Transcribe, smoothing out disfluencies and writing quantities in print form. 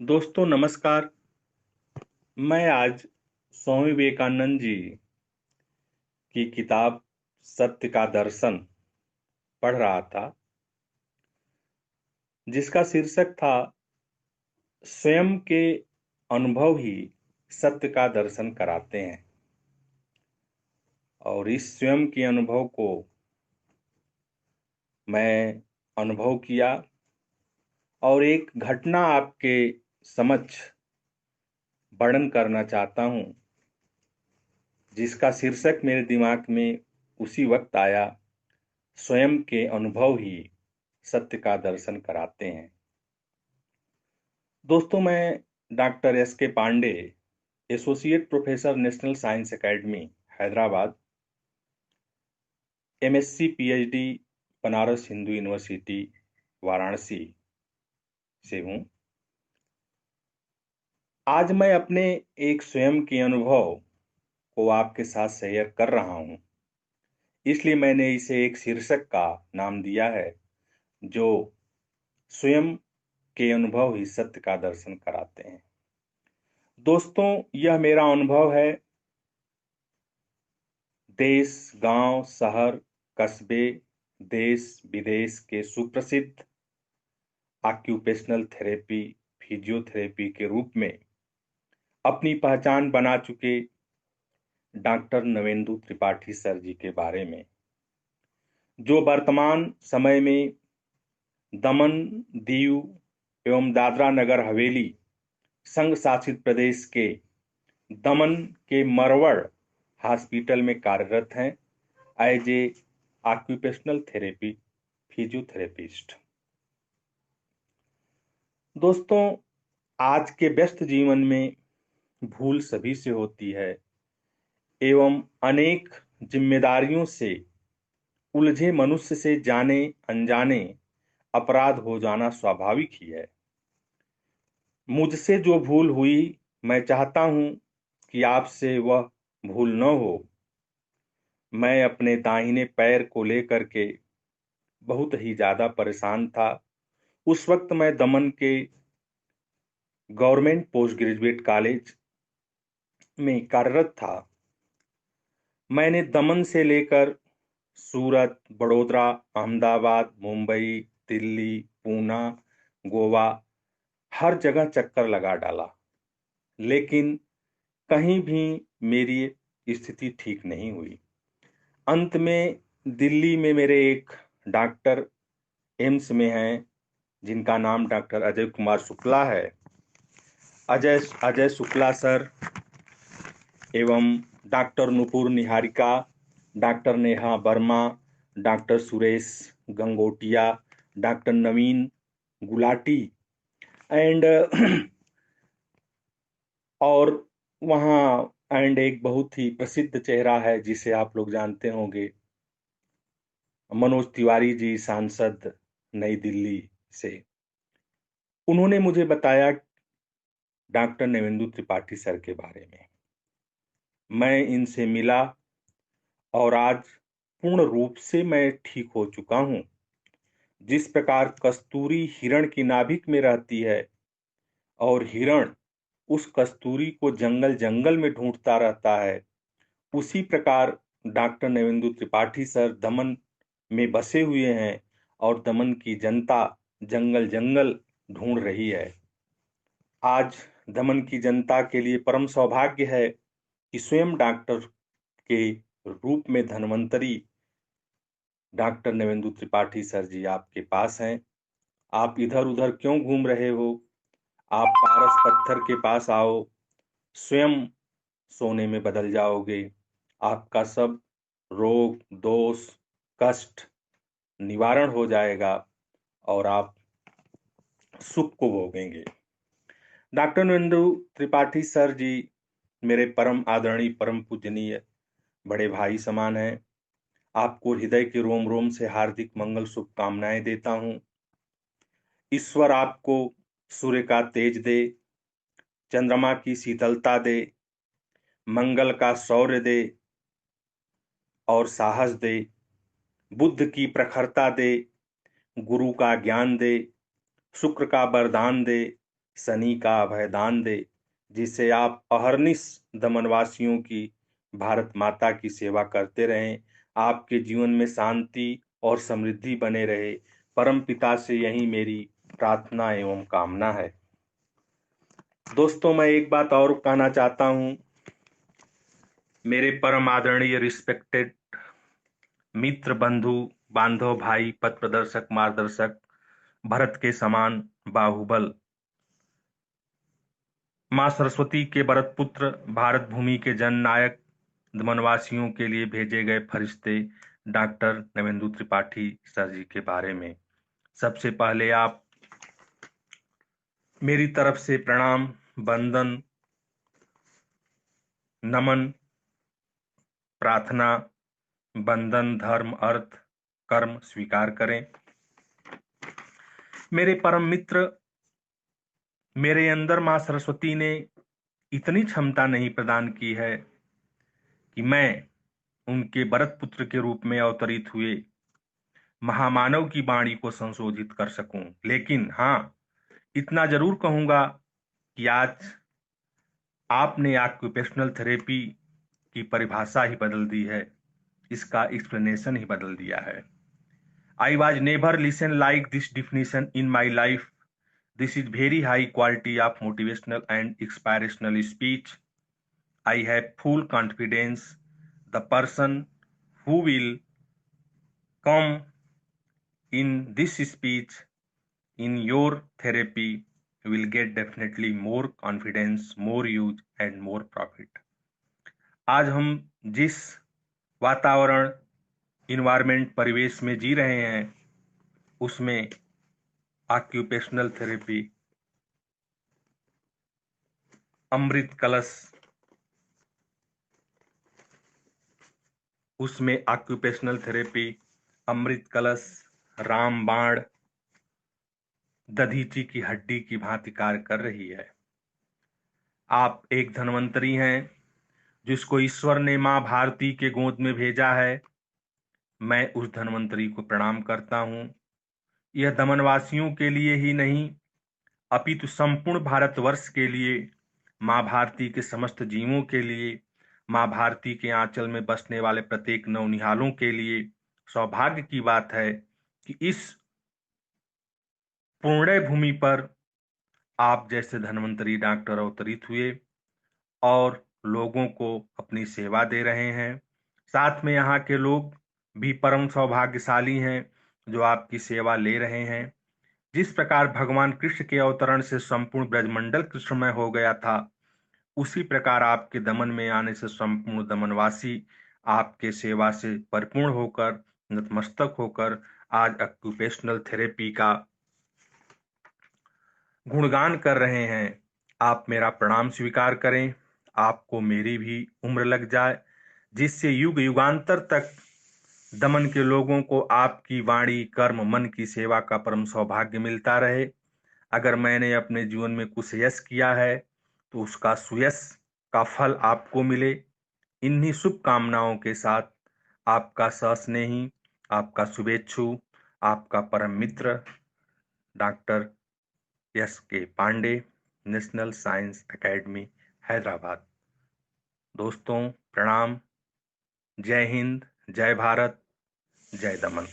दोस्तों नमस्कार। मैं आज स्वामी विवेकानंद जी की किताब सत्य का दर्शन पढ़ रहा था, जिसका शीर्षक था स्वयं के अनुभव ही सत्य का दर्शन कराते हैं। और इस स्वयं के अनुभव को मैं अनुभव किया और एक घटना आपके समक्ष वर्णन करना चाहता हूं, जिसका शीर्षक मेरे दिमाग में उसी वक्त आया, स्वयं के अनुभव ही सत्य का दर्शन कराते हैं। दोस्तों, मैं doctor S K Pandey, associate professor, national science academy, Hyderabad, MSc PhD, Banaras Hindu university, Varanasi से हूं। आज मैं अपने एक स्वयं के अनुभव को आपके साथ शेयर कर रहा हूं, इसलिए मैंने इसे एक शीर्षक का नाम दिया है, जो स्वयं के अनुभव ही सत्य का दर्शन कराते हैं। दोस्तों, यह मेरा अनुभव है देश, गांव, शहर, कस्बे, देश विदेश के सुप्रसिद्ध ऑक्यूपेशनल थेरेपी, फिजियोथेरेपी के रूप में अपनी पहचान बना चुके डॉक्टर नवेंदु त्रिपाठी सर जी के बारे में, जो वर्तमान समय में दमन, दीव एवं दादरा नगर हवेली संघ शासित प्रदेश के दमन के मरवड़ हॉस्पिटल में कार्यरत हैं as a occupational therapy physiotherapist. दोस्तों, आज के व्यस्त जीवन में भूल सभी से होती है एवं अनेक जिम्मेदारियों से उलझे मनुष्य से जाने अनजाने अपराध हो जाना स्वाभाविक ही है। मुझसे जो भूल हुई, मैं चाहता हूं कि आपसे वह भूल न हो। मैं अपने दाहिने पैर को लेकर के बहुत ही ज्यादा परेशान था। उस वक्त मैं दमन के गवर्नमेंट पोस्ट ग्रेजुएट कॉलेज में कार्यरत था। मैंने दमन से लेकर सूरत, बड़ोदरा, अहमदाबाद, मुंबई, दिल्ली, पूना, गोवा, हर जगह चक्कर लगा डाला, लेकिन कहीं भी मेरी स्थिति ठीक नहीं हुई। अंत में दिल्ली में मेरे एक डॉक्टर एम्स में हैं, जिनका नाम डॉक्टर अजय कुमार शुक्ला है। अजय अजय शुक्ला सर एवं doctor Nupur Niharika, doctor Neha Verma, doctor Suresh Gangotia, doctor Naveen Gulati and और वहाँ एंड एक बहुत ही प्रसिद्ध चेहरा है जिसे आप लोग जानते होंगे, मनोज तिवारी जी, सांसद नई दिल्ली से। उन्होंने मुझे बताया डॉक्टर नवेंदु त्रिपाठी सर के बारे में। मैं इनसे मिला और आज पूर्ण रूप से मैं ठीक हो चुका हूं। जिस प्रकार कस्तूरी हिरण की नाभिक में रहती है और हिरण उस कस्तूरी को जंगल जंगल में ढूंढता रहता है, उसी प्रकार डॉक्टर नवेंदु त्रिपाठी सर दमन में बसे हुए हैं और दमन की जनता जंगल जंगल ढूंढ रही है। आज दमन की जनता के लिए परम सौभाग्य है कि स्वयं डॉक्टर के रूप में धन्वंतरी डॉक्टर नवेंदु त्रिपाठी सर जी आपके पास हैं। आप इधर उधर क्यों घूम रहे हो? आप पारस पत्थर के पास आओ, स्वयं सोने में बदल जाओगे। आपका सब रोग, दोष, कष्ट निवारण हो जाएगा और आप सुख को भोगेंगे। डॉक्टर नरेंद्र त्रिपाठी सर जी मेरे परम आदरणीय, परम पूजनीय बड़े भाई समान हैं। आपको हृदय के रोम रोम से हार्दिक मंगल शुभकामनाएं देता हूं। ईश्वर आपको सूर्य का तेज दे, चंद्रमा की शीतलता दे, मंगल का शौर्य दे और साहस दे, बुद्ध की प्रखरता दे, गुरु का ज्ञान दे, शुक्र का वरदान दे, शनि का अभयदान दे, जिससे आप अहर्निश दमनवासियों की भारत माता की सेवा करते रहें, आपके जीवन में शांति और समृद्धि बने रहे। परम पिता से यही मेरी प्रार्थना एवं कामना है। दोस्तों, मैं एक बात और कहना चाहता हूँ। मेरे परम आदरणीय रिस्पेक्टेड मित्र, बंधु बांधव, भाई, पथ प्रदर्शक, मार्गदर्शक, भरत के समान बाहुबल, माँ सरस्वती के भरत पुत्र, भारत भूमि के जननायक, वनवासियों के लिए भेजे गए फरिश्ते डॉक्टर नवेंदु त्रिपाठी सर जी के बारे में सबसे पहले आप मेरी तरफ से प्रणाम, वंदन, नमन, प्रार्थना, बंधन, धर्म, अर्थ, कर्म स्वीकार करें। मेरे परम मित्र, मेरे अंदर माँ सरस्वती ने इतनी क्षमता नहीं प्रदान की है कि मैं उनके भरत पुत्र के रूप में अवतरित हुए महामानव की वाणी को संशोधित कर सकूं। लेकिन हाँ, इतना जरूर कहूंगा कि आज आपने ऑक्यूपेशनल थेरेपी की परिभाषा ही बदल दी है, इसका एक्सप्लेनेशन ही बदल दिया है। I was never listen like this definition in my life. This is very high quality of motivational and inspirational speech. I have full confidence the person who will come in this speech in your therapy will get definitely more confidence, more use and more profit. आज हम जिस वातावरण, environment, परिवेश में जी रहे हैं, उसमें occupational therapy अमृत कलश, उसमें ऑक्यूपेशनल थेरेपी अमृत कलश, रामबाण, दधीची की हड्डी की भांति कार्य कर रही है। आप एक धन्वंतरी हैं जिसको ईश्वर ने मां भारती के गोद में भेजा है। मैं उस धन्वंतरी को प्रणाम करता हूं। यह दमनवासियों के लिए ही नहीं, अपितु संपूर्ण भारतवर्ष के लिए, मां भारती के समस्त जीवों के लिए, मां भारती के आंचल में बसने वाले प्रत्येक नवनिहालों के लिए सौभाग्य की बात है कि इस पुण्य भूमि पर आप जैसे धन्वंतरी डॉक्टर अवतरित हुए और लोगों को अपनी सेवा दे रहे हैं। साथ में यहाँ के लोग भी परम सौभाग्यशाली हैं जो आपकी सेवा ले रहे हैं। जिस प्रकार भगवान कृष्ण के अवतरण से संपूर्ण ब्रजमंडल कृष्णमय हो गया था, उसी प्रकार आपके दमन में आने से संपूर्ण दमनवासी आपके सेवा से परिपूर्ण होकर, नतमस्तक होकर आज ऑक्यूपेशनल थेरेपी का गुणगान कर रहे हैं। आप मेरा प्रणाम स्वीकार करें। आपको मेरी भी उम्र लग जाए, जिससे युग युगांतर तक दमन के लोगों को आपकी वाणी, कर्म, मन की सेवा का परम सौभाग्य मिलता रहे। अगर मैंने अपने जीवन में कुछ यश किया है तो उसका सुयश का फल आपको मिले। इन्हीं शुभकामनाओं के साथ आपका सस्नेही, आपका शुभेच्छु, आपका परम मित्र doctor S K Pandey, national science academy, Hyderabad. दोस्तों प्रणाम। जय हिंद, जय भारत, जय दमन।